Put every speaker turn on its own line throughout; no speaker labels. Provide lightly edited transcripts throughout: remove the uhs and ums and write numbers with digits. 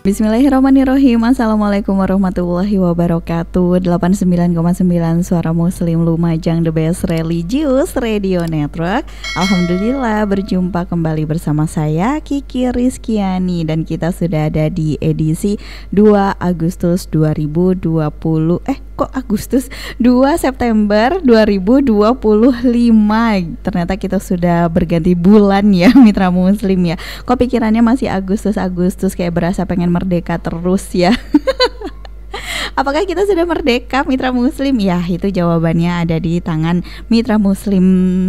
Bismillahirrahmanirrahim. Assalamualaikum warahmatullahi wabarakatuh. 89,9 Suara Muslim Lumajang, The Best Religious Radio Network. Alhamdulillah berjumpa kembali bersama saya Kiki Rizkiani. Dan kita sudah ada di edisi 2 Agustus 2020 kok Agustus? 2 September 2025. Ternyata kita sudah berganti bulan ya, mitra muslim ya. Kok pikirannya masih Agustus kayak berasa pengen merdeka terus ya. Apakah kita sudah merdeka, mitra muslim? Ya, itu jawabannya ada di tangan mitra muslim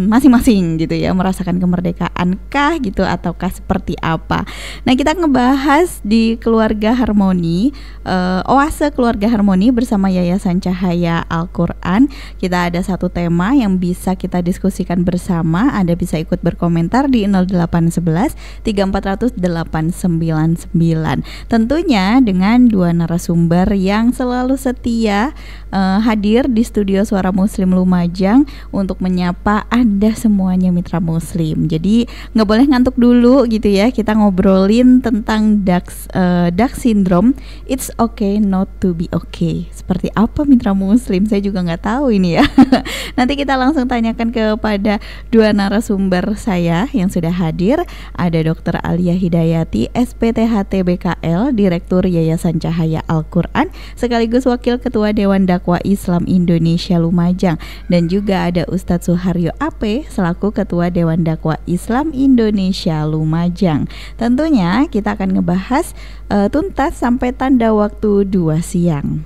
masing-masing gitu ya. Merasakan kemerdekaan kah gitu ataukah seperti apa? Nah, kita ngebahas di Keluarga Harmoni, Oase Keluarga Harmoni bersama Yayasan Cahaya Al-Quran. Kita ada satu tema yang bisa kita diskusikan bersama. Anda bisa ikut berkomentar di 0811 3400 899. Tentunya dengan dua narasumber yang selalu setia hadir di studio Suara Muslim Lumajang untuk menyapa Anda semuanya mitra muslim. Jadi nggak boleh ngantuk dulu gitu ya. Kita ngobrolin tentang Duck Syndrome. It's okay not to be okay. Seperti apa mitra muslim? Saya juga nggak tahu ini ya. Nanti kita langsung tanyakan kepada dua narasumber saya yang sudah hadir. Ada Dr. Alia Hidayati, SPTHT BKL, Direktur Yayasan Cahaya Al-Quran, sekaligus Wakil Ketua Dewan Dakwah Islam Indonesia Lumajang. Dan juga ada Ustadz Suharyo AP selaku Ketua Dewan Dakwah Islam Indonesia Lumajang. Tentunya kita akan ngebahas tuntas sampai tanda waktu 2 siang.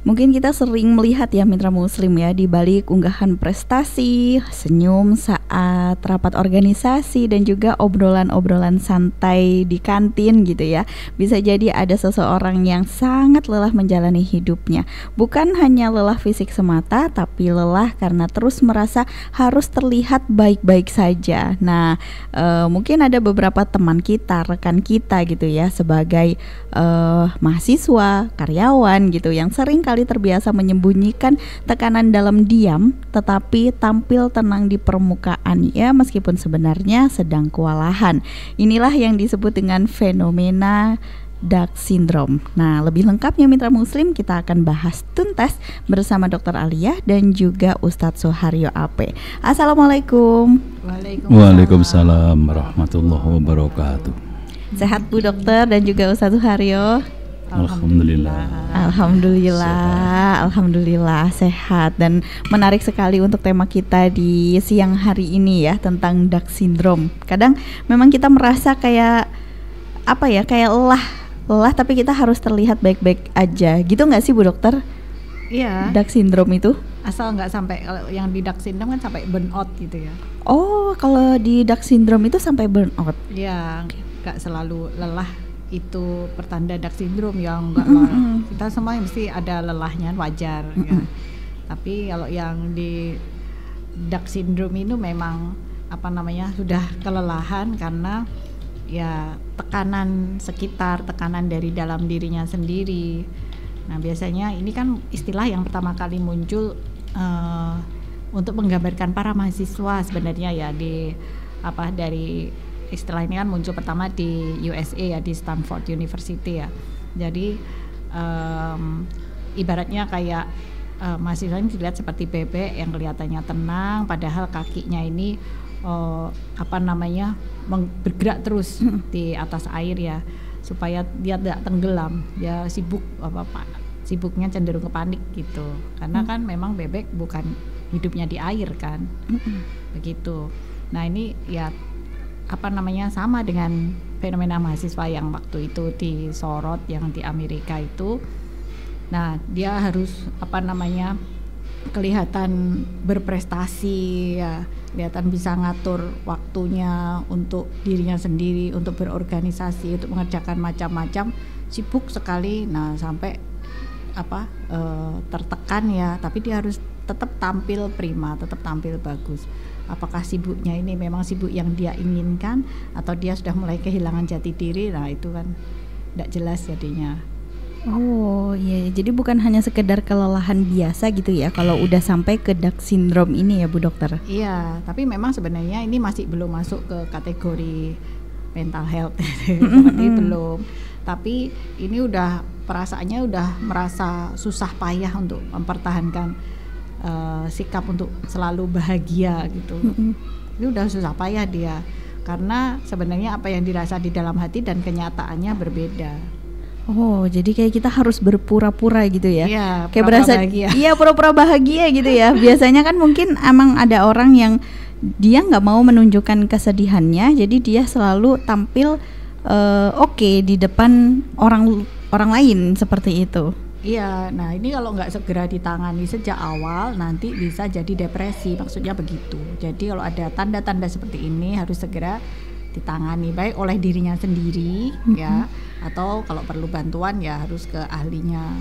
Mungkin kita sering melihat ya mitra muslim ya, di balik unggahan prestasi, senyum saat rapat organisasi, dan juga obrolan-obrolan santai di kantin gitu ya. Bisa jadi ada seseorang yang sangat lelah menjalani hidupnya. Bukan hanya lelah fisik semata, tapi lelah karena terus merasa harus terlihat baik-baik saja. Nah, mungkin ada beberapa teman kita, rekan kita gitu ya, sebagai mahasiswa, karyawan gitu, yang sering kali terbiasa menyembunyikan tekanan dalam diam, tetapi tampil tenang di permukaan ya, meskipun sebenarnya sedang kewalahan. Inilah yang disebut dengan fenomena Duck Syndrome. Nah, lebih lengkapnya mitra muslim kita akan bahas tuntas bersama Dr. Alia dan juga Ustadz Suharyo AP. Assalamualaikum.
Waalaikumsalam warahmatullahi wabarakatuh.
Sehat Bu Dokter dan juga Ustadz Suharyo? Alhamdulillah sehat. Dan menarik sekali untuk tema kita di siang hari ini ya, tentang Duck Syndrome. Kadang memang kita merasa kayak kayak lelah tapi kita harus terlihat baik-baik aja gitu nggak sih Bu Dokter?
Iya.
Duck Syndrome itu
asal nggak sampai, kalau yang di Duck Syndrome kan sampai burnout gitu ya.
Oh, kalau di Duck Syndrome itu sampai burnout?
Iya, nggak selalu lelah itu pertanda Duck Syndrome ya, enggak lah. Kita semua mesti ada lelahnya, wajar ya. Tapi kalau yang di Duck Syndrome itu memang sudah kelelahan karena ya tekanan sekitar, tekanan dari dalam dirinya sendiri. Nah, biasanya ini kan istilah yang pertama kali muncul untuk menggambarkan para mahasiswa sebenarnya ya, dari istilah ini kan muncul pertama di USA ya, di Stanford University ya. Jadi ibaratnya kayak mahasiswa ini dilihat seperti bebek yang kelihatannya tenang, padahal kakinya ini bergerak terus di atas air ya, supaya dia tidak tenggelam. Dia sibuknya cenderung ke panik gitu, karena kan memang bebek bukan hidupnya di air kan. Begitu. Nah, ini ya sama dengan fenomena mahasiswa yang waktu itu disorot yang di Amerika itu. Nah, dia harus kelihatan berprestasi ya, kelihatan bisa ngatur waktunya untuk dirinya sendiri, untuk berorganisasi, untuk mengerjakan macam-macam, sibuk sekali. Nah, sampai tertekan ya, tapi dia harus tetap tampil prima, tetap tampil bagus. Apakah sibuknya ini memang sibuk yang dia inginkan atau dia sudah mulai kehilangan jati diri? Nah, itu kan tidak jelas jadinya.
Oh iya, jadi bukan hanya sekedar kelelahan biasa gitu ya kalau udah sampai ke Duck Syndrome ini ya Bu Dokter?
Iya, tapi memang sebenarnya ini masih belum masuk ke kategori mental health seperti belum. tapi ini udah perasaannya udah merasa susah payah untuk mempertahankan sikap untuk selalu bahagia gitu. Ini udah susah payah dia, karena sebenarnya apa yang dirasa di dalam hati dan kenyataannya berbeda.
Oh, jadi kayak kita harus berpura-pura gitu ya?
Iya,
kayak berasa
bahagia.
Iya, pura-pura bahagia gitu ya. Biasanya kan mungkin emang ada orang yang dia nggak mau menunjukkan kesedihannya, jadi dia selalu tampil oke di depan orang lain seperti itu.
Iya, nah ini kalau nggak segera ditangani sejak awal nanti bisa jadi depresi, maksudnya begitu. Jadi kalau ada tanda-tanda seperti ini harus segera ditangani baik oleh dirinya sendiri ya, atau kalau perlu bantuan ya harus ke ahlinya.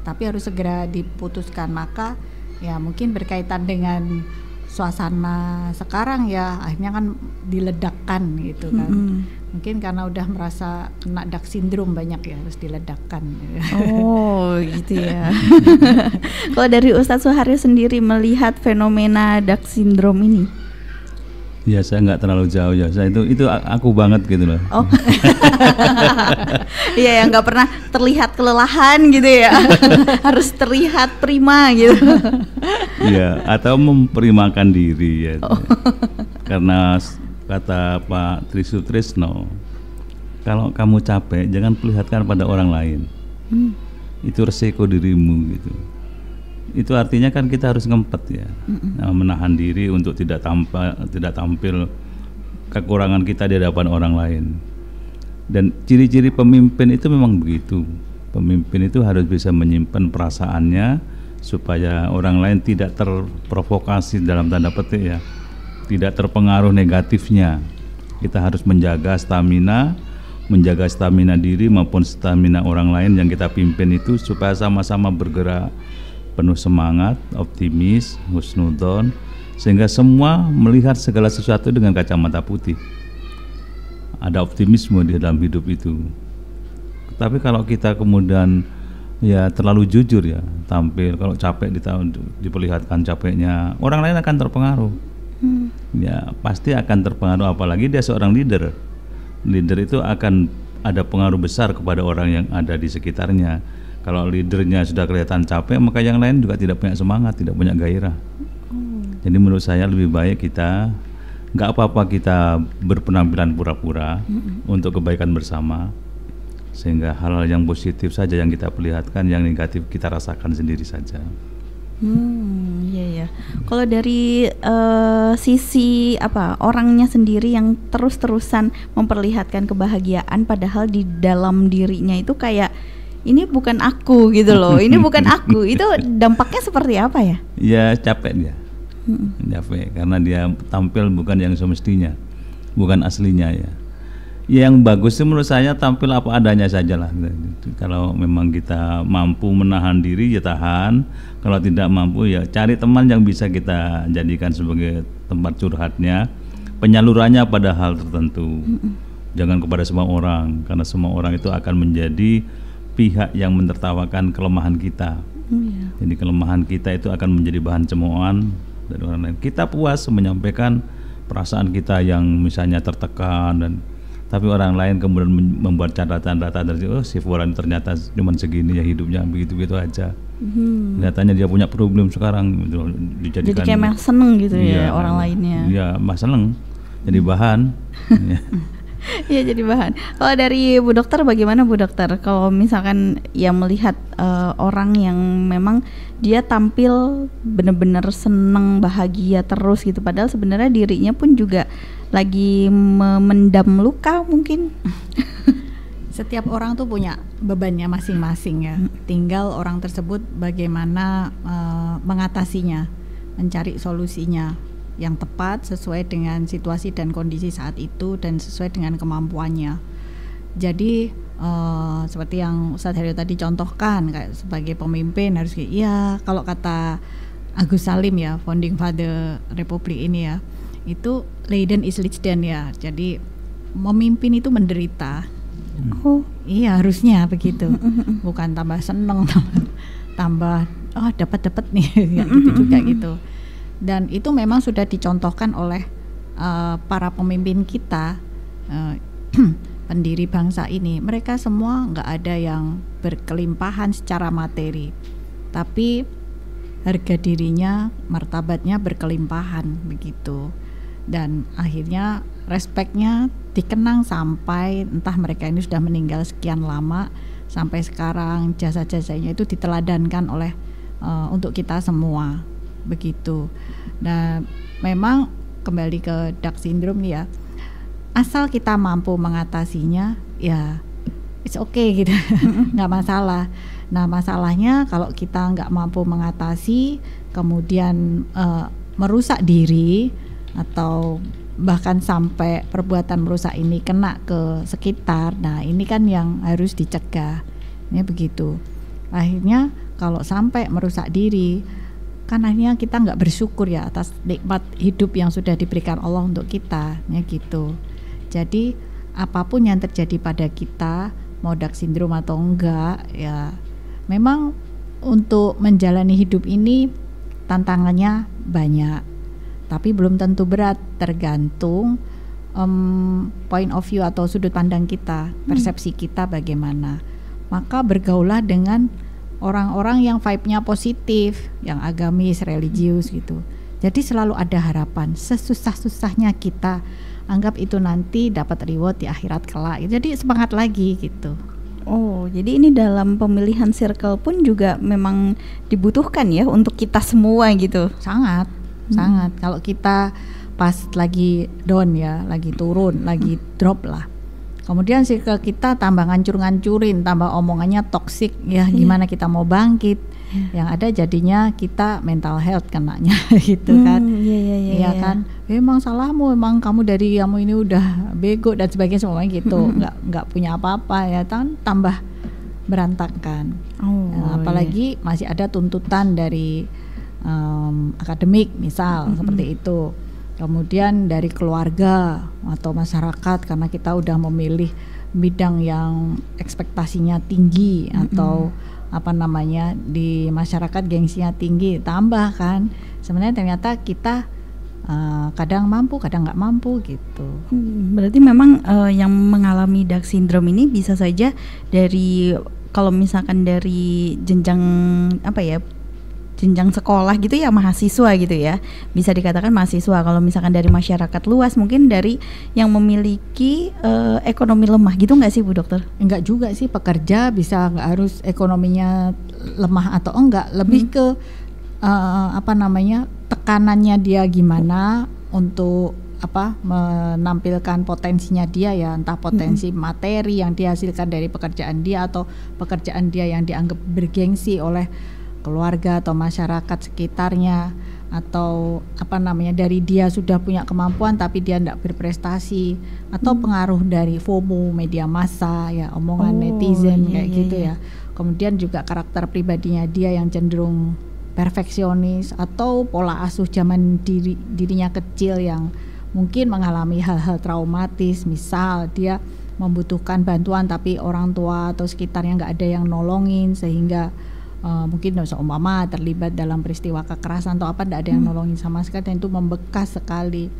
Tapi harus segera diputuskan. Maka ya mungkin berkaitan dengan suasana sekarang ya, akhirnya kan diledakkan gitu kan. Mungkin karena udah merasa kena dark syndrome banyak ya, harus diledakkan.
Oh gitu ya. Kalau dari Ustadz Suharyo sendiri melihat fenomena dark syndrome ini?
Ya saya nggak terlalu jauh ya, saya itu aku banget gitu loh.
Oh. Iya, yang nggak pernah terlihat kelelahan gitu ya. Harus terlihat prima gitu.
Iya, atau memprimakan diri ya. Karena kata Pak Trisutrisno, kalau kamu capek jangan perlihatkan pada orang lain. Itu resiko dirimu gitu. Itu artinya kan kita harus ngempet ya, menahan diri untuk tidak tampil kekurangan kita di hadapan orang lain. Dan ciri-ciri pemimpin itu memang begitu. Pemimpin itu harus bisa menyimpan perasaannya supaya orang lain tidak terprovokasi dalam tanda petik ya, tidak terpengaruh negatifnya. Kita harus menjaga stamina diri maupun stamina orang lain yang kita pimpin itu supaya sama-sama bergerak penuh semangat, optimis, husnudon, sehingga semua melihat segala sesuatu dengan kacamata putih. Ada optimisme di dalam hidup itu. Tapi kalau kita kemudian ya terlalu jujur ya, tampil kalau capek diperlihatkan capeknya, orang lain akan terpengaruh. Ya pasti akan terpengaruh, apalagi dia seorang leader. Leader itu akan ada pengaruh besar kepada orang yang ada di sekitarnya. Kalau leadernya sudah kelihatan capek, maka yang lain juga tidak punya semangat, tidak punya gairah. Jadi menurut saya lebih baik kita nggak apa-apa kita berpenampilan pura-pura untuk kebaikan bersama, sehingga hal-hal yang positif saja yang kita perlihatkan, yang negatif kita rasakan sendiri saja.
Iya. Kalau dari sisi orangnya sendiri yang terus-terusan memperlihatkan kebahagiaan, padahal di dalam dirinya itu kayak ini bukan aku gitu loh, ini bukan aku. Itu dampaknya seperti apa ya? Ya
capek dia, capek karena dia tampil bukan yang semestinya, bukan aslinya ya. Yang bagus sih menurut saya tampil apa adanya saja lah. Kalau memang kita mampu menahan diri ya tahan, kalau tidak mampu ya cari teman yang bisa kita jadikan sebagai tempat curhatnya, penyalurannya pada hal tertentu. Jangan kepada semua orang, karena semua orang itu akan menjadi pihak yang menertawakan kelemahan kita. Jadi kelemahan kita itu akan menjadi bahan cemoohan dari orang lain. Kita puas menyampaikan perasaan kita yang misalnya tertekan, tapi orang lain kemudian membuat catatan-catatan dari si Fulan ternyata cuma segini ya hidupnya, begitu-begitu aja. Kelihatannya dia punya problem sekarang gitu, dijadikan.
Jadi kayak mah seneng gitu ya orang lainnya.
Iya, mah seneng. Jadi bahan.
Iya, jadi bahan. Kalau dari Bu Dokter bagaimana Bu Dokter? Kalau misalkan yang melihat orang yang memang dia tampil benar-benar seneng, bahagia terus gitu, padahal sebenarnya dirinya pun juga lagi memendam luka mungkin.
Setiap orang tuh punya bebannya masing-masing ya. Tinggal orang tersebut bagaimana mengatasinya, mencari solusinya yang tepat sesuai dengan situasi dan kondisi saat itu dan sesuai dengan kemampuannya. Jadi seperti yang Ustadz Haryo tadi contohkan, kayak sebagai pemimpin harus iya, kalau kata Agus Salim ya, founding father Republik ini ya, itu Leiden is Lichten ya. Jadi memimpin itu menderita. Iya, harusnya begitu. Bukan tambah seneng, tambah dapat nih ya, gitu juga gitu. Dan itu memang sudah dicontohkan oleh para pemimpin kita pendiri bangsa ini, mereka semua nggak ada yang berkelimpahan secara materi, tapi harga dirinya, martabatnya berkelimpahan begitu. Dan akhirnya respeknya dikenang sampai entah mereka ini sudah meninggal sekian lama, sampai sekarang jasa-jasanya itu diteladankan oleh untuk kita semua begitu. Nah, memang kembali ke dark syndrome nih ya, asal kita mampu mengatasinya ya it's okay gitu, nggak masalah. Nah, masalahnya kalau kita nggak mampu mengatasi, kemudian merusak diri atau bahkan sampai perbuatan merusak ini kena ke sekitar, nah ini kan yang harus dicegah, ya begitu. Akhirnya kalau sampai merusak diri, kan akhirnya kita nggak bersyukur ya atas nikmat hidup yang sudah diberikan Allah untuk kita, ya gitu. Jadi apapun yang terjadi pada kita, mau dark syndrome atau enggak, ya memang untuk menjalani hidup ini tantangannya banyak, tapi belum tentu berat, tergantung point of view atau sudut pandang kita, persepsi kita bagaimana. Maka bergaulah dengan orang-orang yang vibe-nya positif, yang agamis, religius gitu. Jadi selalu ada harapan, sesusah-susahnya kita anggap itu nanti dapat reward di akhirat kelak. Jadi semangat lagi gitu.
Oh, jadi ini dalam pemilihan circle pun juga memang dibutuhkan ya untuk kita semua gitu.
Sangat. Kalau kita pas lagi down ya, lagi turun, lagi drop lah, kemudian circle kita tambah ngancur-ngancurin, tambah omongannya toksik, ya gimana kita mau bangkit? Yang ada jadinya kita mental health kenanya gitu kan. Iya kan, emang salahmu, emang kamu dari kamu ini udah bego dan sebagainya semuanya gitu, nggak punya apa-apa ya kan, tambah berantakan. Apalagi masih ada tuntutan dari akademik misal seperti itu, kemudian dari keluarga atau masyarakat karena kita udah memilih bidang yang ekspektasinya tinggi atau apa namanya di masyarakat gengsinya tinggi, tambah kan sebenarnya ternyata kita kadang mampu kadang nggak mampu gitu.
Berarti memang yang mengalami dark syndrome ini bisa saja dari, kalau misalkan dari jenjang apa ya, jenjang sekolah gitu ya, mahasiswa gitu ya, bisa dikatakan mahasiswa. Kalau misalkan dari masyarakat luas mungkin dari yang memiliki ekonomi lemah gitu nggak sih Bu Dokter?
Enggak juga sih, pekerja bisa, nggak harus ekonominya lemah atau enggak, lebih ke apa namanya, tekanannya dia gimana untuk apa menampilkan potensinya dia ya, entah potensi materi yang dihasilkan dari pekerjaan dia atau pekerjaan dia yang dianggap bergengsi oleh keluarga atau masyarakat sekitarnya, atau apa namanya dari dia sudah punya kemampuan tapi dia tidak berprestasi, atau pengaruh dari FOMO, media massa ya, omongan netizen kayak gitu ya. Kemudian juga karakter pribadinya dia yang cenderung perfeksionis, atau pola asuh zaman dirinya kecil yang mungkin mengalami hal-hal traumatis, misal dia membutuhkan bantuan tapi orang tua atau sekitarnya nggak ada yang nolongin, sehingga mungkin seumpama terlibat dalam peristiwa kekerasan atau apa, tidak ada yang nolongin sama sekali, dan itu membekas sekali.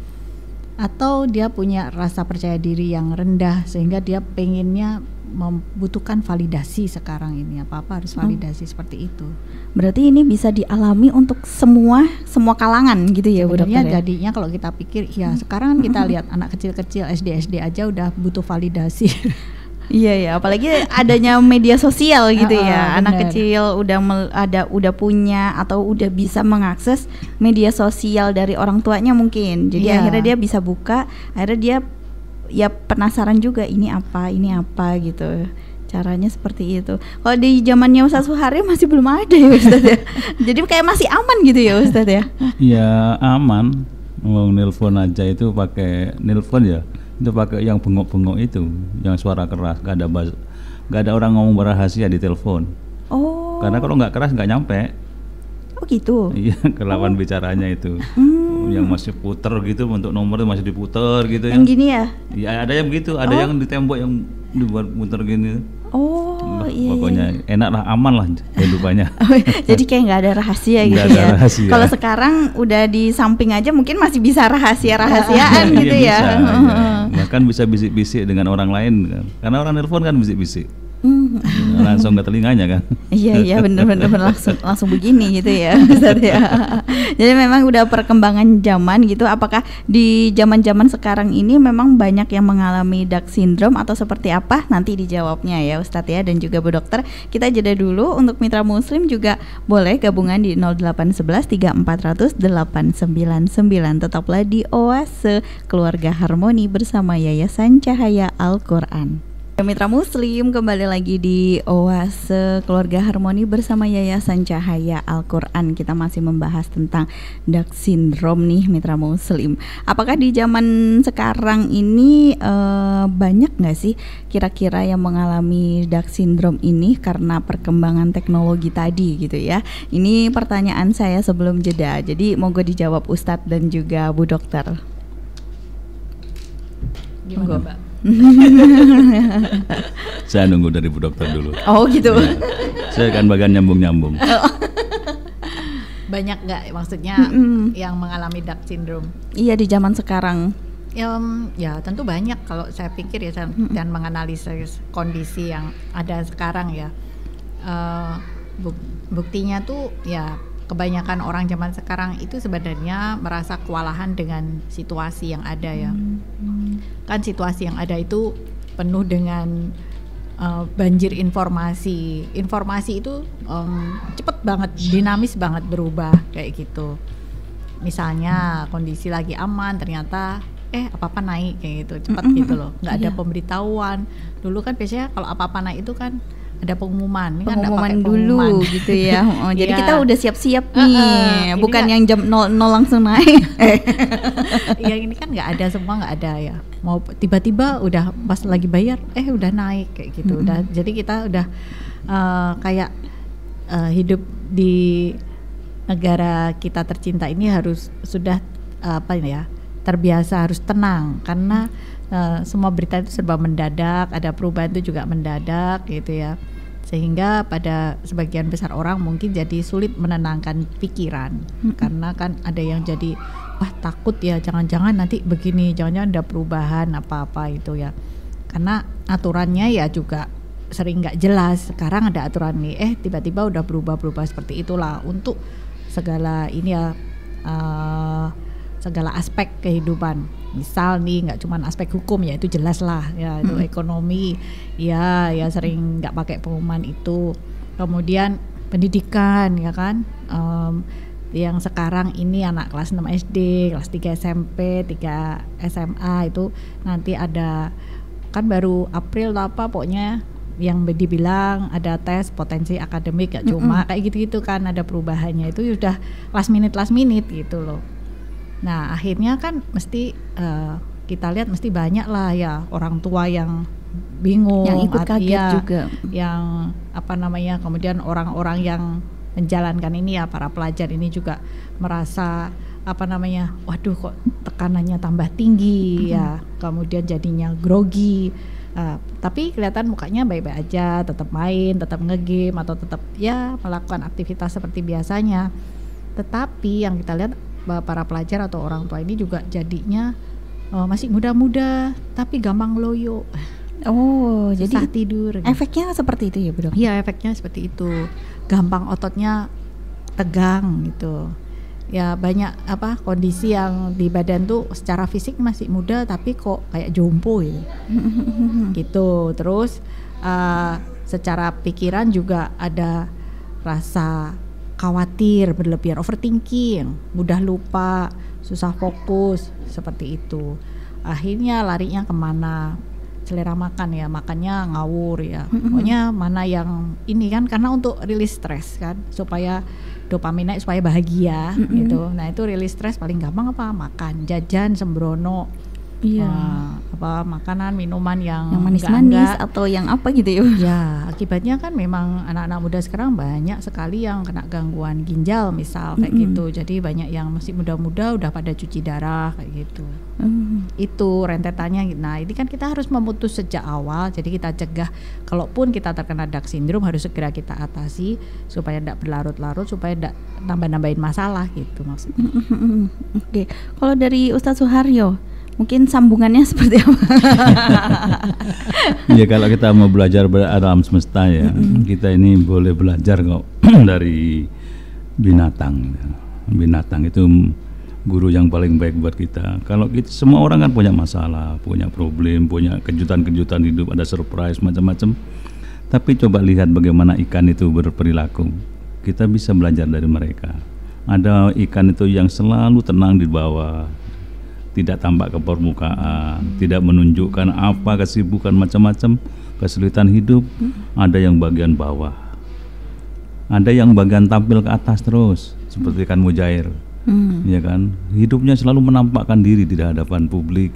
Atau dia punya rasa percaya diri yang rendah sehingga dia pengennya membutuhkan validasi sekarang ini, apa-apa harus validasi seperti itu.
Berarti ini bisa dialami untuk semua kalangan gitu ya Bu Dokter ya?
Jadinya kalau kita pikir ya sekarang kan kita lihat anak kecil-kecil SD aja udah butuh validasi.
Iya ya, apalagi adanya media sosial gitu ya. Anak kecil udah punya atau udah bisa mengakses media sosial dari orang tuanya mungkin. Jadi akhirnya dia bisa buka, akhirnya dia ya penasaran juga ini apa gitu. Caranya seperti itu. Kalau di zamannya Ustaz Suhari masih belum ada ya Ustaz ya. Jadi kayak masih aman gitu ya Ustaz ya.
Ya aman. Mau nelpon aja itu pakai nelpon ya. Itu pakai yang bengok-bengok itu, yang suara keras, nggak ada orang ngomong berahasia di telepon. Oh. Karena kalau nggak keras nggak nyampe.
Oh gitu.
Iya, kelawan bicaranya itu. Yang masih puter gitu, untuk nomor masih diputer gitu.
Yang gini ya?
Iya, ada yang begitu, ada yang di tembok yang dibuat puter gini.
Oh iya.
Pokoknya enak lah, aman lah kehidupannya.
Jadi kayak nggak ada rahasia gitu ya. Kalau sekarang udah di samping aja mungkin masih bisa rahasiaan gitu ya.
bahkan bisa bisik-bisik dengan orang lain kan. Karena orang nelpon kan bisik-bisik. Langsung ke telinganya kan.
Iya bener langsung begini gitu ya Ustaz ya. Jadi memang udah perkembangan zaman gitu. Apakah di zaman-zaman sekarang ini memang banyak yang mengalami Dark syndrome atau seperti apa? Nanti dijawabnya ya Ustaz ya, dan juga Bu Dokter. Kita jeda dulu. Untuk mitra muslim juga boleh gabungan di 0811 3400 899. Tetaplah di Oase Keluarga Harmoni bersama Yayasan Cahaya Al-Quran. Mitra Muslim, kembali lagi di Oase Keluarga Harmoni bersama Yayasan Cahaya Al-Quran. Kita masih membahas tentang Dark syndrome nih Mitra Muslim. Apakah di zaman sekarang ini banyak gak sih kira-kira yang mengalami Dark syndrome ini karena perkembangan teknologi tadi gitu ya? Ini pertanyaan saya sebelum jeda, jadi monggo dijawab Ustadz dan juga Bu Dokter.
Gimana Mbak?
Saya nunggu dari Bu Dokter dulu.
Oh gitu.
Ya, saya kan bagian nyambung-nyambung.
Banyak nggak maksudnya yang mengalami Dark syndrome?
Iya di zaman sekarang.
Ya tentu banyak kalau saya pikir ya, dan menganalisis kondisi yang ada sekarang ya. Buktinya tuh ya kebanyakan orang zaman sekarang itu sebenarnya merasa kewalahan dengan situasi yang ada ya. Kan situasi yang ada itu penuh dengan banjir informasi. Informasi itu cepet banget, dinamis banget berubah kayak gitu. Misalnya kondisi lagi aman, ternyata apa-apa naik kayak gitu, cepat gitu loh. Nggak ada pemberitahuan. Dulu kan biasanya kalau apa-apa naik itu kan ada pengumuman. Ini
pengumuman
kan
dulu
pengumuman.
Gitu ya. Jadi
Iya.
kita udah siap-siap nih, bukan
kan,
yang jam 00 langsung naik.
Ya ini kan nggak ada, semua nggak ada ya. Mau tiba-tiba udah pas lagi bayar, udah naik kayak gitu. Udah, jadi kita udah kayak hidup di negara kita tercinta ini harus sudah terbiasa harus tenang karena semua berita itu serba mendadak, ada perubahan itu juga mendadak gitu ya. Sehingga pada sebagian besar orang mungkin jadi sulit menenangkan pikiran karena kan ada yang jadi wah takut ya, jangan-jangan nanti begini, jangan-jangan ada perubahan apa-apa itu ya. Karena aturannya ya juga sering nggak jelas. Sekarang ada aturan nih, tiba-tiba udah berubah-berubah seperti itulah untuk segala ini ya, segala aspek kehidupan. Misal nih nggak cuma aspek hukum ya, itu jelas lah ya, itu ekonomi ya sering nggak pakai pengumuman itu. Kemudian pendidikan ya kan, yang sekarang ini anak kelas 6 SD, kelas 3 SMP, 3 SMA itu nanti ada kan baru April atau apa pokoknya yang dibilang ada tes potensi akademik, gak cuma kayak gitu-gitu kan, ada perubahannya itu sudah last minute gitu loh. Nah akhirnya kan mesti kita lihat mesti banyak lah ya orang tua yang bingung,
yang ikut kaget juga,
yang kemudian orang-orang yang menjalankan ini ya, para pelajar ini juga merasa waduh kok tekanannya tambah tinggi ya, kemudian jadinya grogi. Tapi kelihatan mukanya baik-baik aja, tetap main, tetap nge-game atau tetap ya melakukan aktivitas seperti biasanya. Tetapi yang kita lihat para pelajar atau orang tua ini juga jadinya masih muda-muda tapi gampang loyo.
Jadi
tidur.
Efeknya seperti itu ya, Bu Dok?
Iya, efeknya seperti itu. Gampang ototnya tegang gitu. Ya banyak kondisi yang di badan tuh secara fisik masih muda tapi kok kayak jompo gitu. Gitu. Terus secara pikiran juga ada rasa khawatir, berlebihan, overthinking, mudah lupa, susah fokus, seperti itu. Akhirnya larinya kemana? Selera makan ya, makannya ngawur ya. Pokoknya mana yang ini kan, karena untuk rilis stres kan, supaya dopamin naik, supaya bahagia gitu. Nah itu rilis stres paling gampang makan, jajan sembrono.
Iya.
Makanan, minuman yang
manis-manis atau yang apa gitu ya.
Ya, akibatnya kan memang anak-anak muda sekarang banyak sekali yang kena gangguan ginjal misal kayak gitu. Jadi banyak yang masih muda-muda udah pada cuci darah kayak gitu. Itu rentetannya. Nah, ini kan kita harus memutus sejak awal. Jadi kita cegah, kalaupun kita terkena Dark syndrome harus segera kita atasi supaya tidak berlarut-larut, supaya tidak nambah-nambahin masalah gitu maksudnya.
Oke. Kalau dari Ustadz Suharyo, Mungkin sambungannya seperti apa?
Ya kalau kita mau belajar alam semesta ya, kita ini boleh belajar kok dari binatang. Binatang itu guru yang paling baik buat kita. Kalau kita, semua orang kan punya masalah, punya problem, punya kejutan-kejutan hidup, ada surprise macam-macam. Tapi coba lihat bagaimana ikan itu berperilaku. Kita bisa belajar dari mereka. Ada ikan itu yang selalu tenang di bawah, tidak tampak ke permukaan, tidak menunjukkan apa kesibukan macam-macam, kesulitan hidup. Ada yang bagian bawah, ada yang bagian tampil ke atas terus, seperti ikan mujair, ya kan? Hidupnya selalu menampakkan diri di hadapan publik,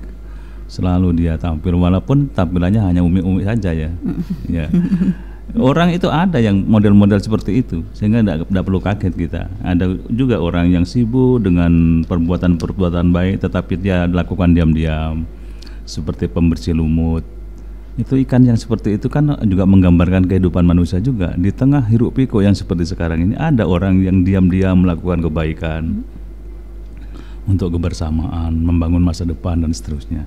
selalu dia tampil, walaupun tampilannya hanya umi-umi saja ya. Ya. Orang itu ada yang model-model seperti itu, sehingga tidak perlu kaget kita. Ada juga orang yang sibuk dengan perbuatan-perbuatan baik, tetapi dia lakukan diam-diam, seperti pembersih lumut. Itu ikan yang seperti itu kan juga menggambarkan kehidupan manusia juga. Di tengah hiruk pikuk yang seperti sekarang ini, ada orang yang diam-diam melakukan kebaikan untuk kebersamaan, membangun masa depan dan seterusnya.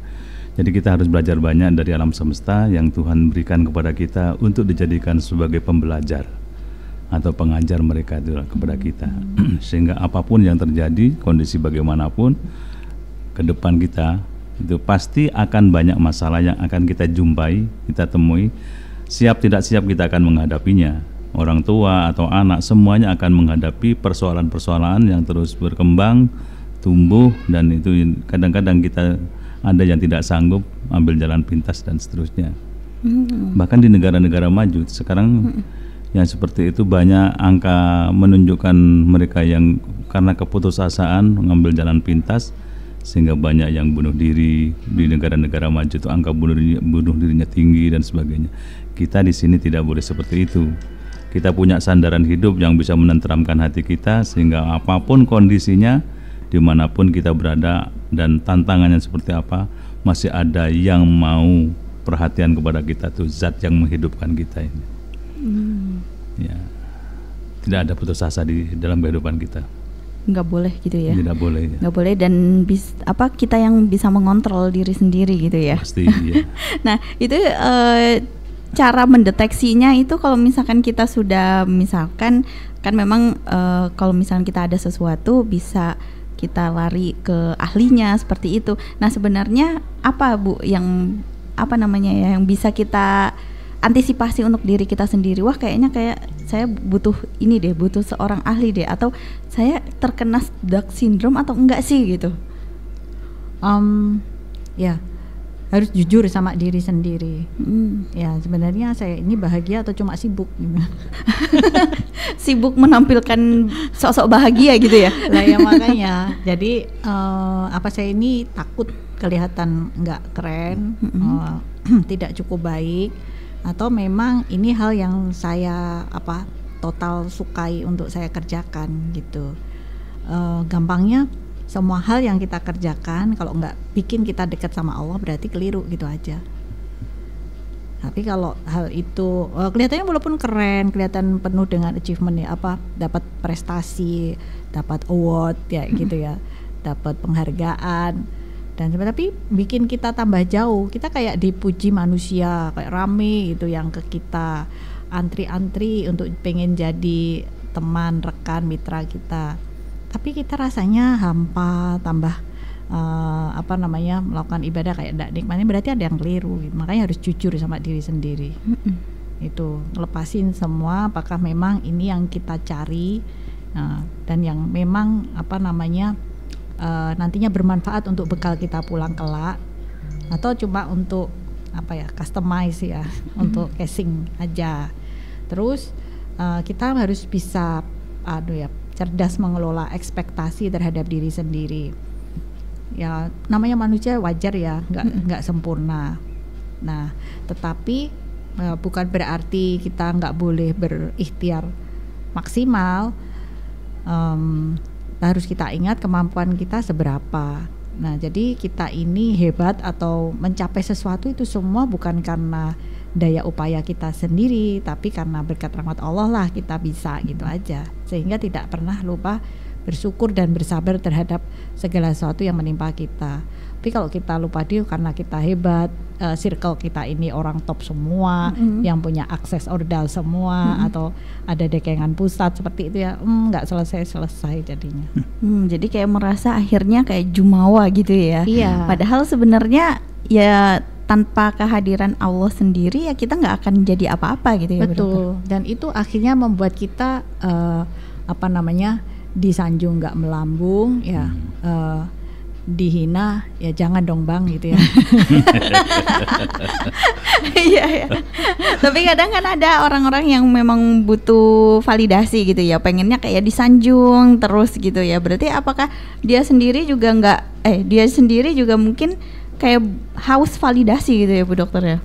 Jadi kita harus belajar banyak dari alam semesta yang Tuhan berikan kepada kita untuk dijadikan sebagai pembelajar atau pengajar mereka itu kepada kita. Sehingga apapun yang terjadi, kondisi bagaimanapun ke depan kita, itu pasti akan banyak masalah yang akan kita jumpai, kita temui. Siap tidak siap kita akan menghadapinya. Orang tua atau anak semuanya akan menghadapi persoalan-persoalan yang terus berkembang, tumbuh, dan itu kadang-kadang kita ada yang tidak sanggup ambil jalan pintas dan seterusnya. Bahkan di negara-negara maju sekarang yang seperti itu banyak angka menunjukkan mereka yang karena keputusasaan mengambil jalan pintas, sehingga banyak yang bunuh diri. Di negara-negara maju itu angka bunuh dirinya tinggi dan sebagainya. Kita di sini tidak boleh seperti itu. Kita punya sandaran hidup yang bisa menenteramkan hati kita, sehingga apapun kondisinya, dimanapun kita berada dan tantangannya seperti apa, masih ada yang mau perhatian kepada kita, tuh zat yang menghidupkan kita ini. Ya, tidak ada putus asa di dalam kehidupan kita.
Nggak boleh gitu ya?
Tidak boleh. Ya.
Nggak boleh, dan kita yang bisa mengontrol diri sendiri gitu ya?
Pasti. Ya.
Nah itu cara mendeteksinya itu kalau misalkan kita sudah misalkan kan memang kalau misalkan kita ada sesuatu bisa kita lari ke ahlinya seperti itu. Nah sebenarnya apa Bu yang yang bisa kita antisipasi untuk diri kita sendiri? Wah kayaknya saya butuh seorang ahli deh, atau saya terkena dark syndrome atau enggak sih gitu?
Ya harus jujur sama diri sendiri. Ya sebenarnya saya ini bahagia atau cuma sibuk gitu.
Sibuk menampilkan sosok bahagia gitu ya.
Lah ya makanya jadi saya ini takut kelihatan nggak keren, tidak cukup baik, atau memang ini hal yang saya total sukai untuk saya kerjakan gitu. Gampangnya semua hal yang kita kerjakan kalau nggak bikin kita dekat sama Allah berarti keliru gitu aja. Tapi kalau hal itu kelihatannya walaupun keren, kelihatan penuh dengan achievement ya, dapat prestasi, dapat award ya gitu ya, dapat penghargaan, dan tapi bikin kita tambah jauh. Kita kayak dipuji manusia, kayak rame gitu yang ke kita, antri-antri untuk pengen jadi teman, rekan, mitra kita. Tapi kita rasanya hampa, tambah melakukan ibadah kayak tidak nikmatnya, berarti ada yang keliru. Makanya harus jujur sama diri sendiri. Itu lepasin semua, apakah memang ini yang kita cari, dan yang memang nantinya bermanfaat untuk bekal kita pulang kelak, atau cuma untuk customize ya, untuk casing aja. Terus kita harus bisa cerdas mengelola ekspektasi terhadap diri sendiri. Ya namanya manusia wajar ya, nggak sempurna. Nah tetapi bukan berarti kita nggak boleh berikhtiar maksimal. Harus kita ingat kemampuan kita seberapa. Nah jadi kita ini hebat atau mencapai sesuatu itu semua bukan karena daya upaya kita sendiri, tapi karena berkat rahmat Allah lah kita bisa gitu aja. Sehingga tidak pernah lupa bersyukur dan bersabar terhadap segala sesuatu yang menimpa kita. Tapi kalau kita lupa diri karena kita hebat, circle kita ini orang top semua, yang punya akses ordal semua, atau ada dekengan pusat seperti itu ya, nggak selesai jadinya.
Jadi kayak merasa akhirnya kayak jumawa gitu ya.
Iya.
Padahal sebenarnya ya tanpa kehadiran Allah sendiri ya kita nggak akan jadi apa-apa gitu ya.
Betul. Dan itu akhirnya membuat kita disanjung nggak melambung ya. Dihina ya jangan dong bang gitu ya.
Iya. Tapi kadang kan ada orang-orang yang memang butuh validasi gitu ya, pengennya kayak disanjung terus gitu ya. Berarti apakah dia sendiri juga mungkin kayak haus validasi gitu ya Bu Dokter ya?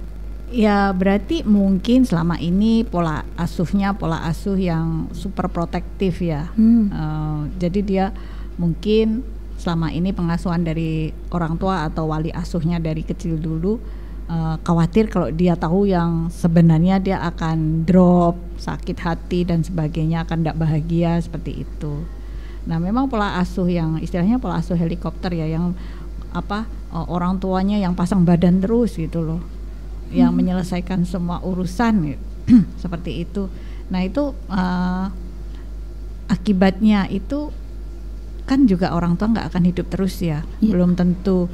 Ya berarti mungkin selama ini pola asuh yang super protektif ya. Jadi dia mungkin selama ini pengasuhan dari orang tua atau wali asuhnya dari kecil dulu khawatir kalau dia tahu yang sebenarnya dia akan drop, sakit hati dan sebagainya, akan tidak bahagia seperti itu. Nah memang pola asuh yang istilahnya pola asuh helikopter ya, yang orang tuanya yang pasang badan terus gitu loh, yang menyelesaikan semua urusan gitu. Seperti itu. Nah itu akibatnya itu kan juga orang tua nggak akan hidup terus ya, belum tentu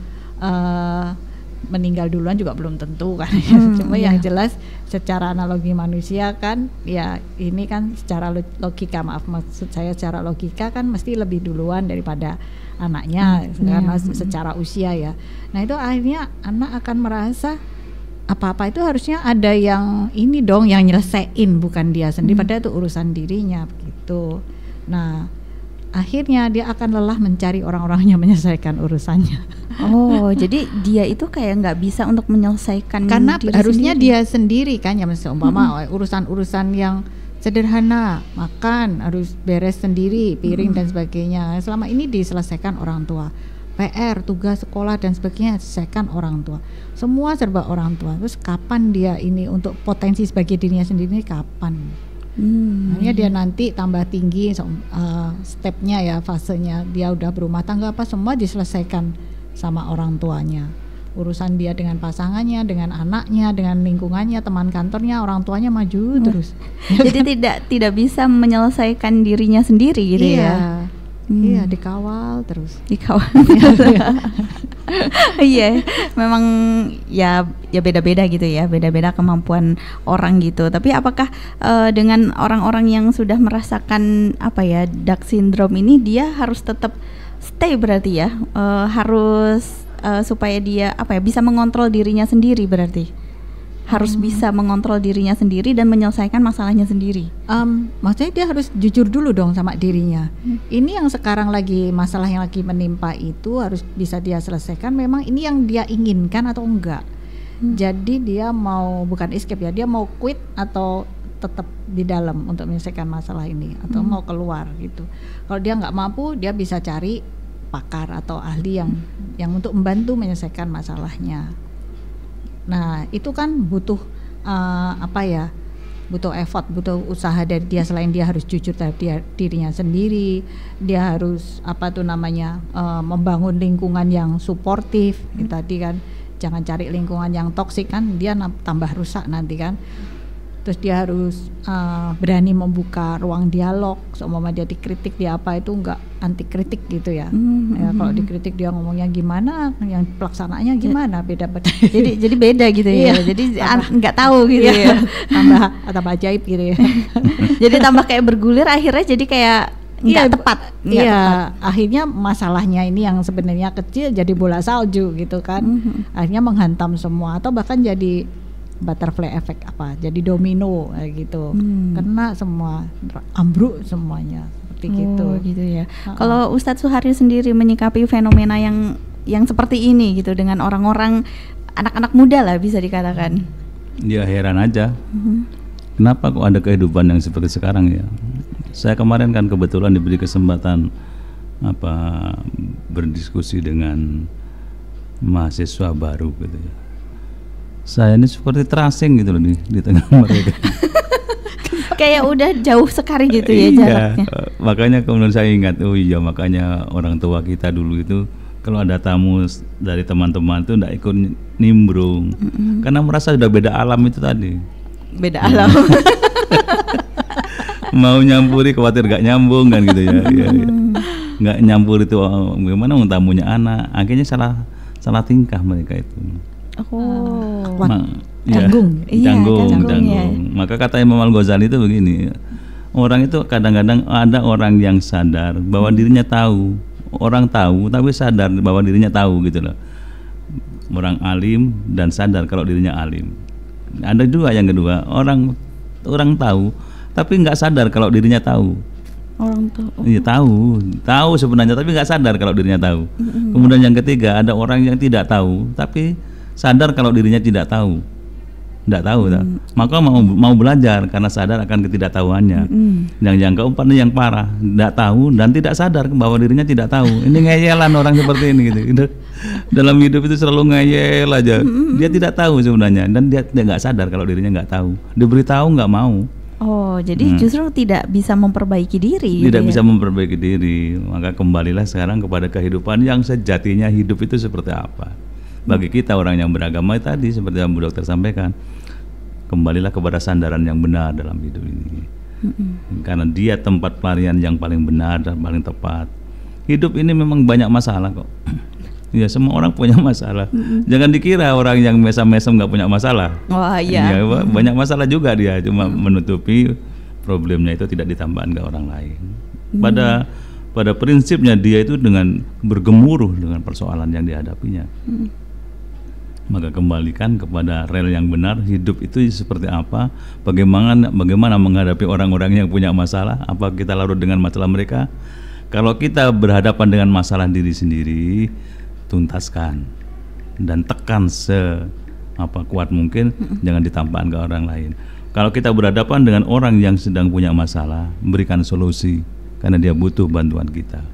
meninggal duluan juga belum tentu kan. Cuma yang jelas secara analogi manusia kan ya ini kan secara logika, maksud saya secara logika kan mesti lebih duluan daripada anaknya karena secara usia ya. Nah itu akhirnya anak akan merasa apa-apa itu harusnya ada yang ini dong yang nyelesain, bukan dia sendiri, padahal itu urusan dirinya begitu. Nah akhirnya dia akan lelah mencari orang-orang yang menyelesaikan urusannya.
Oh, jadi dia itu kayak nggak bisa untuk menyelesaikan
karena
diri
harusnya
sendiri.
Dia sendiri kan, ya umpama urusan-urusan yang sederhana, makan harus beres sendiri, piring dan sebagainya. Selama ini diselesaikan orang tua. PR, tugas sekolah dan sebagainya diselesaikan orang tua. Semua serba orang tua. Terus kapan dia ini untuk potensi sebagai dirinya sendiri kapan? Makanya dia nanti tambah tinggi stepnya ya, fasenya dia udah berumah tangga apa semua diselesaikan sama orang tuanya. Urusan dia dengan pasangannya, dengan anaknya, dengan lingkungannya, teman kantornya, orang tuanya maju terus.
Jadi tidak bisa menyelesaikan dirinya sendiri gitu ya.
Iya, dikawal terus.
Dikawal. Iya, memang ya beda-beda gitu ya, beda-beda kemampuan orang gitu. Tapi apakah dengan orang-orang yang sudah merasakan Down syndrome ini dia harus tetap stay berarti ya, harus supaya dia bisa mengontrol dirinya sendiri berarti? Harus bisa mengontrol dirinya sendiri dan menyelesaikan masalahnya sendiri.
Maksudnya dia harus jujur dulu dong sama dirinya. Ini yang sekarang lagi masalah yang lagi menimpa itu harus bisa dia selesaikan. Memang ini yang dia inginkan atau enggak. Jadi dia mau, bukan escape ya, dia mau quit atau tetap di dalam untuk menyelesaikan masalah ini atau mau keluar gitu. Kalau dia nggak mampu, dia bisa cari pakar atau ahli yang untuk membantu menyelesaikan masalahnya. Nah itu kan butuh butuh effort, butuh usaha dari dia. Selain dia harus jujur terhadap dirinya sendiri, dia harus membangun lingkungan yang suportif. Tadi kan jangan cari lingkungan yang toksik kan, dia tambah rusak nanti kan. Terus dia harus berani membuka ruang dialog. Seumpama dia dikritik, dia itu enggak anti kritik gitu ya. Ya kalau dikritik dia ngomongnya gimana, yang pelaksanaannya gimana, beda-beda.
Jadi beda gitu ya. Jadi nggak tahu gitu ya.
Tambah ajaib gitu ya.
Jadi tambah kayak bergulir, akhirnya jadi kayak nggak tepat.
Iya, akhirnya masalahnya ini yang sebenarnya kecil jadi bola salju gitu kan. Akhirnya menghantam semua atau bahkan jadi butterfly effect jadi domino gitu. Kena semua, ambruk semuanya seperti gitu
ya. Kalau Ustadz Suharyo sendiri menyikapi fenomena yang seperti ini gitu dengan orang-orang anak-anak muda lah bisa dikatakan.
Ya heran aja. Kenapa kok ada kehidupan yang seperti sekarang ya? Saya kemarin kan kebetulan diberi kesempatan berdiskusi dengan mahasiswa baru gitu ya. Saya ini seperti terasing gitu loh di tengah mereka.
Kayak udah jauh sekali gitu ya jaraknya.
Makanya kemudian saya ingat, makanya orang tua kita dulu itu kalau ada tamu dari teman-teman itu enggak ikut nimbrung. Karena merasa sudah beda alam itu tadi.
Beda alam.
Mau nyampuri khawatir gak nyambung kan gitu ya. Nggak nyampur itu gimana tamunya anak, akhirnya salah tingkah mereka itu.
Canggung.
Canggung. Maka kata Imam Al-Ghazali itu begini, orang itu kadang-kadang ada orang yang sadar bahwa dirinya tahu, orang tahu tapi sadar bahwa dirinya tahu gitu loh. Orang alim dan sadar kalau dirinya alim. Ada juga yang kedua, orang tahu tapi nggak sadar kalau dirinya tahu.
Orang tahu.
Iya tahu sebenarnya tapi nggak sadar kalau dirinya tahu. Kemudian yang ketiga ada orang yang tidak tahu tapi sadar kalau dirinya tidak tahu, nggak tahu, maka mau belajar karena sadar akan ketidaktahuannya. Yang keempat ini yang parah, nggak tahu dan tidak sadar bahwa dirinya tidak tahu. Ini ngeyelan orang seperti ini gitu. Dalam hidup itu selalu ngeyel aja. Dia tidak tahu sebenarnya dan dia nggak sadar kalau dirinya nggak tahu. Diberitahu nggak mau.
Oh, jadi justru tidak bisa memperbaiki diri.
Tidak bisa memperbaiki diri. Maka kembalilah sekarang kepada kehidupan yang sejatinya hidup itu seperti apa. Bagi kita orang yang beragama tadi seperti yang Bu Dokter sampaikan, kembalilah kepada sandaran yang benar dalam hidup ini. Karena dia tempat pelarian yang paling benar dan paling tepat. Hidup ini memang banyak masalah kok. Ya semua orang punya masalah. Jangan dikira orang yang mesem-mesem nggak punya masalah.
Wah iya.
Ya, banyak masalah juga dia, cuma menutupi problemnya itu tidak ditambahkan ke orang lain. Pada prinsipnya dia itu dengan bergemuruh dengan persoalan yang dihadapinya. Maka kembalikan kepada rel yang benar. Hidup itu seperti apa? Bagaimana menghadapi orang-orang yang punya masalah? Apa kita larut dengan masalah mereka? Kalau kita berhadapan dengan masalah diri sendiri, tuntaskan dan tekan kuat mungkin, jangan ditampakkan ke orang lain. Kalau kita berhadapan dengan orang yang sedang punya masalah, berikan solusi karena dia butuh bantuan kita.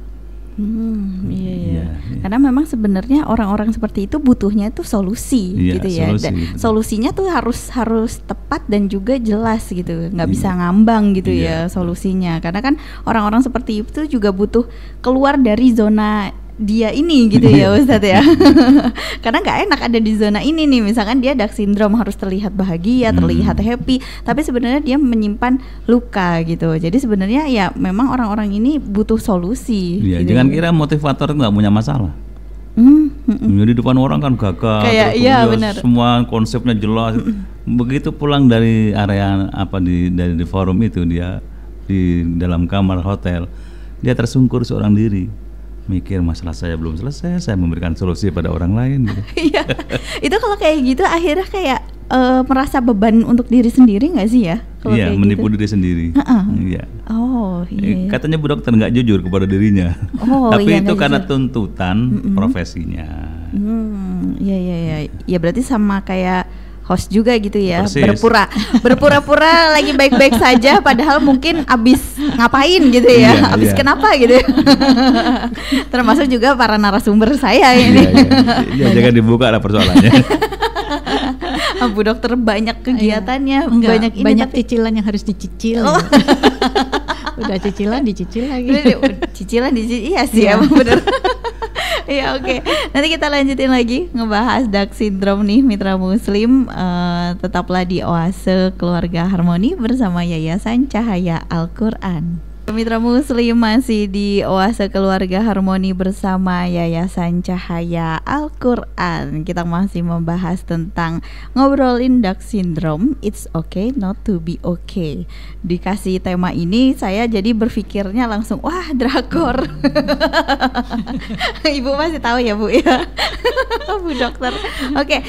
Iya. Karena memang sebenarnya orang-orang seperti itu butuhnya itu solusi, gitu ya. Dan solusinya tuh harus tepat dan juga jelas gitu, nggak bisa ngambang gitu ya solusinya. Karena kan orang-orang seperti itu juga butuh keluar dari zona dia ini gitu ya Ustadz ya. Karena nggak enak ada di zona ini nih. Misalkan dia Down syndrome harus terlihat bahagia, terlihat happy, tapi sebenarnya dia menyimpan luka gitu. Jadi sebenarnya ya memang orang-orang ini butuh solusi.
Ya,
gitu.
Jangan kira motivator nggak punya masalah. Di depan orang kan gagah,
kayak benar.
Semua konsepnya jelas. Begitu pulang dari area dari forum itu, dia di dalam kamar hotel, dia tersungkur seorang diri. Mikir masalah saya belum selesai, saya memberikan solusi pada orang lain gitu.
Iya. Itu kalau kayak gitu akhirnya kayak merasa beban untuk diri sendiri nggak sih ya?
Iya, menipu diri sendiri. Iya.
Oh iya.
Katanya Bu Dokter nggak jujur kepada dirinya. Tapi itu karena tuntutan profesinya.
Iya. Ya berarti sama kayak host juga gitu ya.
Persis.
Berpura-pura lagi baik-baik saja padahal mungkin abis ngapain gitu ya. Abis kenapa gitu ya. Termasuk juga para narasumber saya ini.
Iya, jangan dibuka lah persoalannya.
Bu Dokter banyak kegiatannya,
banyak cicilan yang harus dicicil. Udah cicilan dicicil lagi.
Cicilan dicicil, iya sih emang bener. Iya oke. Nanti kita lanjutin lagi ngebahas Down syndrome nih Mitra Muslim. Tetaplah di Oase Keluarga Harmoni bersama Yayasan Cahaya Al-Quran. Mitra Muslim masih di Oase Keluarga Harmoni bersama Yayasan Cahaya Al-Quran. Kita masih membahas tentang ngobrolin Down syndrome. It's okay not to be okay. Dikasih tema ini saya jadi berpikirnya langsung wah drakor. Ibu masih tahu ya Bu ya. Bu Dokter. Oke,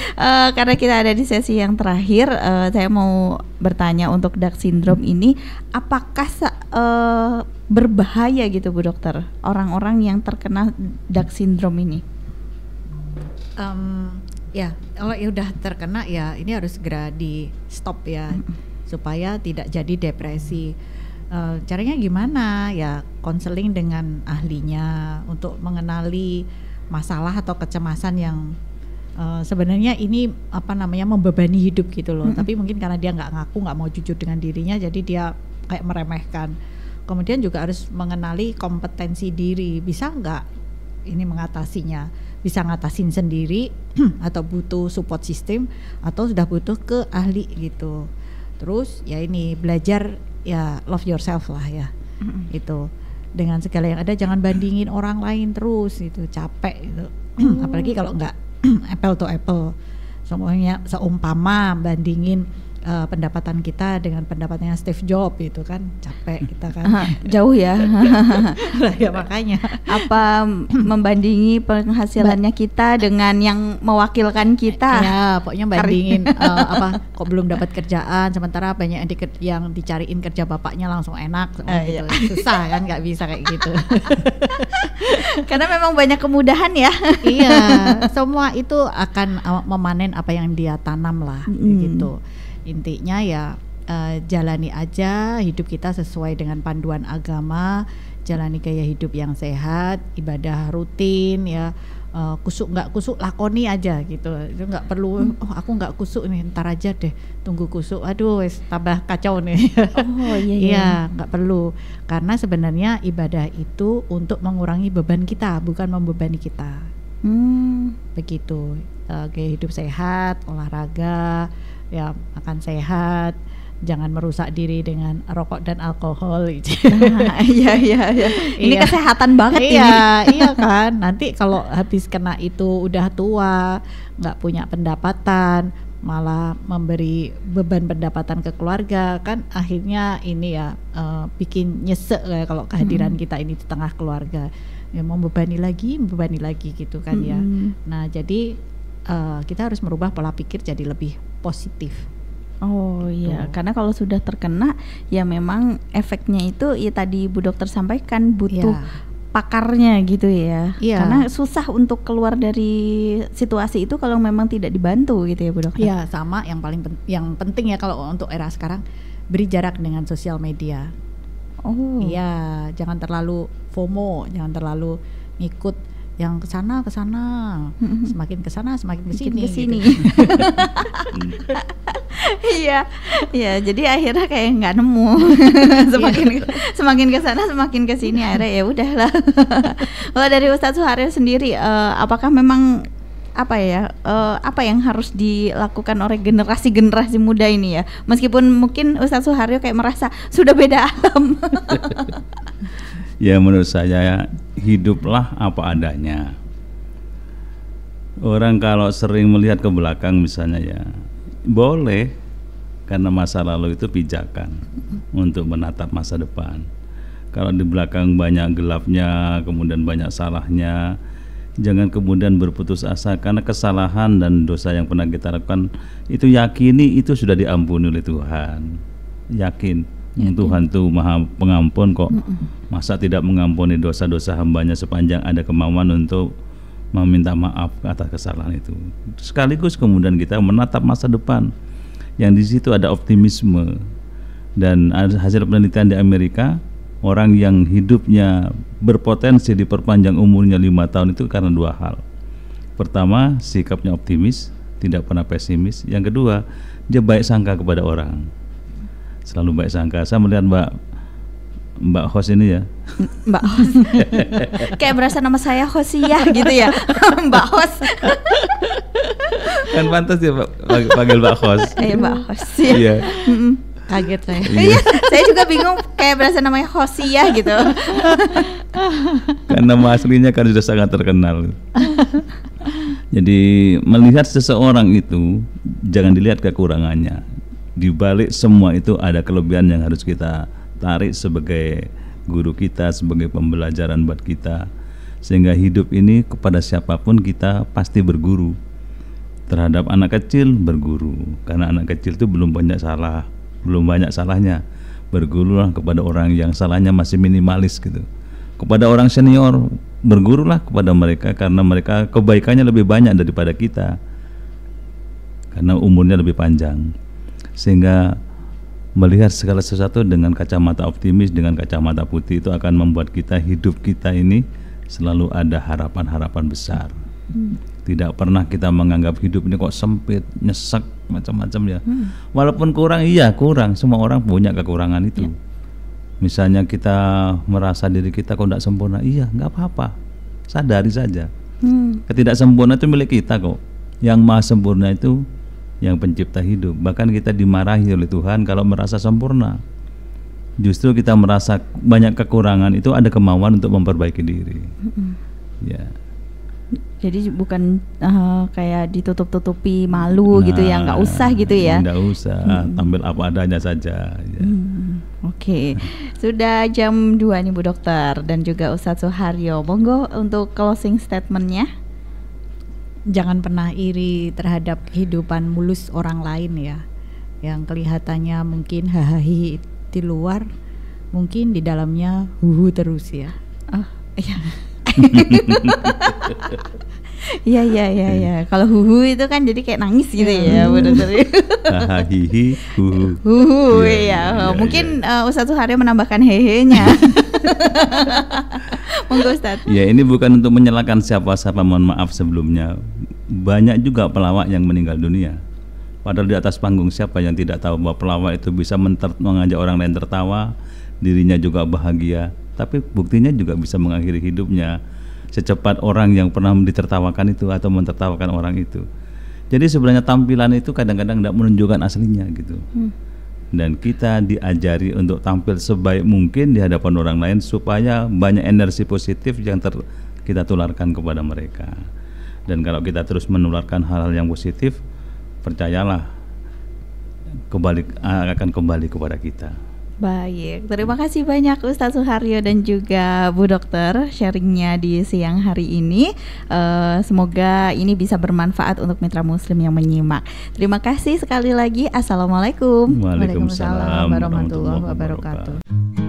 karena kita ada di sesi yang terakhir, saya mau bertanya untuk Down syndrome ini apakah berbahaya gitu Bu Dokter orang-orang yang terkena Down syndrome ini?
Ya kalau udah terkena ya ini harus segera di stop ya supaya tidak jadi depresi. Caranya gimana ya, konseling dengan ahlinya untuk mengenali masalah atau kecemasan yang sebenarnya ini membebani hidup gitu loh. Tapi mungkin karena dia nggak ngaku, nggak mau jujur dengan dirinya, jadi dia kayak meremehkan. Kemudian juga harus mengenali kompetensi diri, bisa nggak ini mengatasinya, bisa ngatasin sendiri atau butuh support system atau sudah butuh ke ahli gitu. Terus ya ini belajar ya love yourself lah ya. Itu dengan segala yang ada, jangan bandingin orang lain terus, itu capek gitu. Apalagi kalau nggak apple to apple, semuanya seumpama bandingin pendapatan kita dengan pendapatannya Steve Jobs itu kan capek kita kan.
Jauh ya.
Ya makanya
Apa membandingi penghasilannya kita dengan yang mewakilkan kita.
ya pokoknya bandingin apa kok belum dapat kerjaan sementara banyak yang dicariin kerja bapaknya langsung enak gitu.
Iya.
Susah kan, nggak bisa kayak gitu.
Karena memang banyak kemudahan ya.
Iya, semua itu akan memanen apa yang dia tanam lah gitu. Intinya ya jalani aja hidup kita sesuai dengan panduan agama, jalani gaya hidup yang sehat, ibadah rutin ya, kusuk nggak kusuk lakoni aja gitu. Itu nggak perlu aku nggak kusuk nih, ntar aja deh tunggu kusuk, aduh wes tambah kacau nih.
Oh iya.
Iya, nggak perlu, karena sebenarnya ibadah itu untuk mengurangi beban kita, bukan membebani kita. Begitu. Gaya hidup sehat, olahraga, ya makan sehat, jangan merusak diri dengan rokok dan alkohol.
Iya. Ini
Iya.
kesehatan banget ini.
Iya kan. Nanti kalau habis kena itu udah tua, nggak punya pendapatan, malah memberi beban pendapatan ke keluarga, kan akhirnya ini ya bikin nyesek ya kalau kehadiran kita ini di tengah keluarga. Ya mau membebani lagi gitu kan ya. Nah jadi kita harus merubah pola pikir jadi lebih positif.
Oh iya, karena kalau sudah terkena ya memang efeknya itu ya tadi Bu Dokter sampaikan butuh pakarnya gitu ya. Karena susah untuk keluar dari situasi itu kalau memang tidak dibantu gitu ya Bu Dokter.
Iya, sama yang penting ya kalau untuk era sekarang, beri jarak dengan sosial media.
Oh.
Iya, jangan terlalu FOMO, jangan terlalu ngikut yang kesana, semakin kesana semakin kesini. Gitu.
Iya, jadi akhirnya kayak nggak nemu. semakin kesana semakin kesini, akhirnya ya udahlah. Kalau dari Ustadz Suharyo sendiri, apakah memang apa yang harus dilakukan oleh generasi muda ini ya? Meskipun mungkin Ustadz Suharyo kayak merasa sudah beda alam.
Ya menurut saya hiduplah apa adanya. Orang kalau sering melihat ke belakang misalnya ya boleh, karena masa lalu itu pijakan untuk menatap masa depan. Kalau di belakang banyak gelapnya, kemudian banyak salahnya, jangan kemudian berputus asa karena kesalahan dan dosa yang pernah kita lakukan itu, yakini itu sudah diampuni oleh Tuhan. Yakin. Tuhan tuh Maha Pengampun kok. Masa tidak mengampuni dosa-dosa hambanya sepanjang ada kemauan untuk meminta maaf atas kesalahan itu. Sekaligus kemudian kita menatap masa depan yang di situ ada optimisme. Dan hasil penelitian di Amerika, orang yang hidupnya berpotensi diperpanjang umurnya 5 tahun itu karena 2 hal. Pertama, sikapnya optimis, tidak pernah pesimis. Yang kedua, dia baik sangka kepada orang. Selalu baik sangka. Saya melihat Mbak Hos ini ya.
Mbak Hos. Kayak berasa nama saya Hosiah gitu ya. Mbak Hos.
Kan pantas ya panggil Mbak Hos.
Mbak Hos. Iya.
Kaget saya.
Iya, saya juga bingung kayak berasa namanya Hosiah gitu.
Karena nama aslinya kan sudah sangat terkenal. Jadi melihat seseorang itu jangan dilihat kekurangannya. Di balik semua itu ada kelebihan yang harus kita tarik sebagai guru kita, sebagai pembelajaran buat kita. Sehingga hidup ini kepada siapapun kita pasti berguru. Terhadap anak kecil berguru, karena anak kecil itu belum banyak salahnya. Bergurulah kepada orang yang salahnya masih minimalis gitu. Kepada orang senior bergurulah kepada mereka, karena mereka kebaikannya lebih banyak daripada kita, karena umurnya lebih panjang. Sehingga melihat segala sesuatu dengan kacamata optimis, dengan kacamata putih, itu akan membuat kita, hidup kita ini selalu ada harapan-harapan besar. Tidak pernah kita menganggap hidup ini kok sempit, nyesek, macam-macam ya. Walaupun kurang, semua orang punya kekurangan itu. Misalnya kita merasa diri kita kok tidak sempurna, nggak apa-apa. sadari saja. Ketidaksempurnaan itu milik kita kok. Yang maha sempurna itu yang pencipta hidup. Bahkan kita dimarahi oleh Tuhan kalau merasa sempurna. Justru kita merasa banyak kekurangan, itu ada kemauan untuk memperbaiki diri. Ya.
Jadi bukan kayak ditutup-tutupi malu gitu ya, nggak usah gitu ya.
Nggak usah, tampil apa adanya saja. Ya.
Oke. Sudah jam 2 nih Bu Dokter dan juga Ustadz Suharyo. Monggo untuk closing statementnya.
Jangan pernah iri terhadap kehidupan mulus orang lain ya, yang kelihatannya mungkin hahaha di luar, mungkin di dalamnya huhu terus ya.
Oh iya. Iya. Kalau huhu itu kan jadi kayak nangis gitu ya Bu Dokter.
Hahihi huhu.
Huhu ya. Mungkin Ustadz Suharyo menambahkan hehenya. Monggo Ustadz.
Ya, ini bukan untuk menyalahkan siapa-siapa, mohon maaf sebelumnya. Banyak juga pelawak yang meninggal dunia. Padahal di atas panggung siapa yang tidak tahu bahwa pelawak itu bisa mengajak orang lain tertawa, dirinya juga bahagia. Tapi buktinya juga bisa mengakhiri hidupnya secepat orang yang pernah ditertawakan itu atau mentertawakan orang itu. Jadi sebenarnya tampilan itu kadang-kadang tidak menunjukkan aslinya gitu. Dan kita diajari untuk tampil sebaik mungkin di hadapan orang lain supaya banyak energi positif yang kita tularkan kepada mereka. Dan kalau kita terus menularkan hal-hal yang positif, percayalah akan kembali kepada kita.
Baik, terima kasih banyak Ustadz Suharyo dan juga Bu Dokter sharingnya di siang hari ini. Semoga ini bisa bermanfaat untuk mitra muslim yang menyimak. Terima kasih sekali lagi. Assalamualaikum.
Waalaikumsalam
warahmatullahi wabarakatuh.